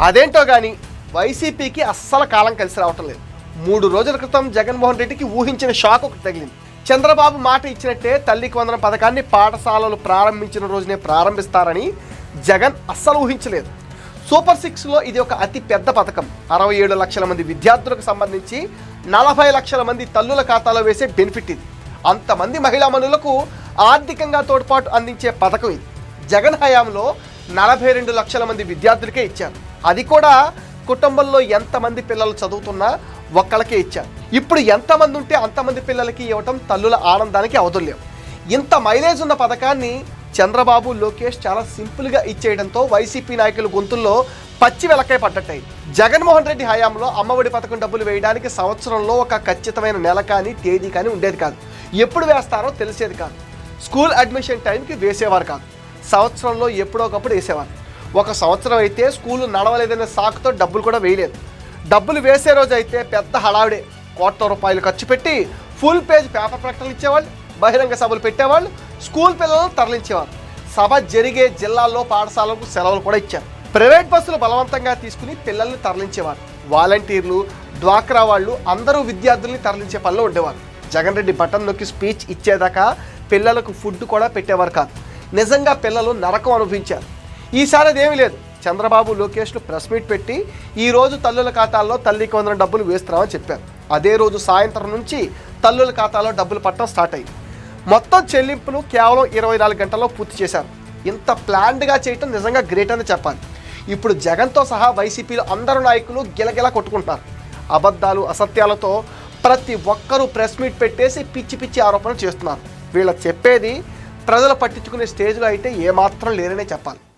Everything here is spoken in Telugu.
అదేంటో కానీ వైసీపీకి అస్సలు కాలం కలిసి రావటం లేదు. 3 రోజుల క్రితం జగన్మోహన్ రెడ్డికి ఊహించిన షాక్ ఒకటి తగిలింది. చంద్రబాబు మాట ఇచ్చినట్టే తల్లికి వందనం పథకాన్ని పాఠశాలలు ప్రారంభించిన రోజునే ప్రారంభిస్తారని జగన్ అస్సలు ఊహించలేదు. సూపర్ 6లో ఇది ఒక అతి పెద్ద పథకం. 67 లక్షల మంది విద్యార్థులకు సంబంధించి 40 లక్షల మంది తల్లుల ఖాతాలో వేసే బెనిఫిట్ ఇది. అంతమంది మహిళా మనులకు ఆర్థికంగా తోడ్పాటు అందించే పథకం ఇది. జగన్ హయాంలో 42 లక్షల మంది విద్యార్థులకే ఇచ్చారు. అది కూడా కుటుంబంలో ఎంతమంది పిల్లలు చదువుతున్నా ఒక్కళ్ళకే ఇచ్చారు. ఇప్పుడు ఎంతమంది ఉంటే అంతమంది పిల్లలకి ఇవ్వటం తల్లుల ఆనందానికి అవతుల్యం. ఇంత మైలేజ్ ఉన్న పథకాన్ని చంద్రబాబు, లోకేష్ చాలా సింపుల్గా ఇచ్చేయడంతో వైసీపీ నాయకుల గొంతుల్లో పచ్చి వెలకాయ పడ్డట్టాయి. జగన్మోహన్ రెడ్డి హయాంలో అమ్మఒడి పథకం డబ్బులు వేయడానికి సంవత్సరంలో ఒక ఖచ్చితమైన నెల కానీ తేదీ కానీ ఉండేది కాదు. ఎప్పుడు వేస్తారో తెలిసేది కాదు. స్కూల్ అడ్మిషన్ టైంకి వేసేవారు కాదు. సంవత్సరంలో ఎప్పుడో ఒకప్పుడు వేసేవారు. ఒక సంవత్సరం అయితే స్కూలు నడవలేదనే సాకుతో డబ్బులు కూడా వేయలేదు. డబ్బులు వేసే రోజు అయితే పెద్ద హడావిడే. ₹1,00,00,000 ఖర్చు పెట్టి ఫుల్ పేజ్ పేపర్ ప్రకటనలు ఇచ్చేవాళ్ళు, బహిరంగ సభలు పెట్టేవాళ్ళు, స్కూల్ పిల్లలను తరలించేవారు. సభ జరిగే జిల్లాల్లో పాఠశాలకు సెలవులు కూడా ఇచ్చారు. ప్రైవేట్ బస్సులు బలవంతంగా తీసుకుని పిల్లల్ని తరలించేవారు. వాలంటీర్లు, డ్వాక్రా వాళ్ళు అందరూ విద్యార్థుల్ని తరలించే పనిలో ఉండేవారు. జగన్ రెడ్డి బటన్ నొక్కి స్పీచ్ ఇచ్చేదాకా పిల్లలకు ఫుడ్ కూడా పెట్టేవారు కాదు. నిజంగా పిల్లలు నరకం అనుభవించారు. ఈసారి అదేమీ లేదు. చంద్రబాబు, లోకేష్లు ప్రెస్ మీట్ పెట్టి ఈరోజు తల్లుల ఖాతాల్లో తల్లికి వందనం డబ్బులు వేస్తున్నామని చెప్పారు. అదే రోజు సాయంత్రం నుంచి తల్లుల ఖాతాలో డబ్బులు పట్టడం స్టార్ట్ అయ్యింది. మొత్తం చెల్లింపులు కేవలం 24 గంటల్లో పూర్తి చేశారు. ఇంత ప్లాన్డ్గా చేయటం నిజంగా గ్రేట్ అని చెప్పాలి. ఇప్పుడు జగన్తో సహా వైసీపీలో అందరు నాయకులు గిలగిలా కొట్టుకుంటున్నారు. అబద్ధాలు, అసత్యాలతో ప్రతి ఒక్కరూ ప్రెస్ మీట్ పెట్టేసి పిచ్చి పిచ్చి ఆరోపణలు చేస్తున్నారు. వీళ్ళ చెప్పేది ప్రజలు పట్టించుకునే స్టేజ్లో అయితే ఏమాత్రం లేరనే చెప్పాలి.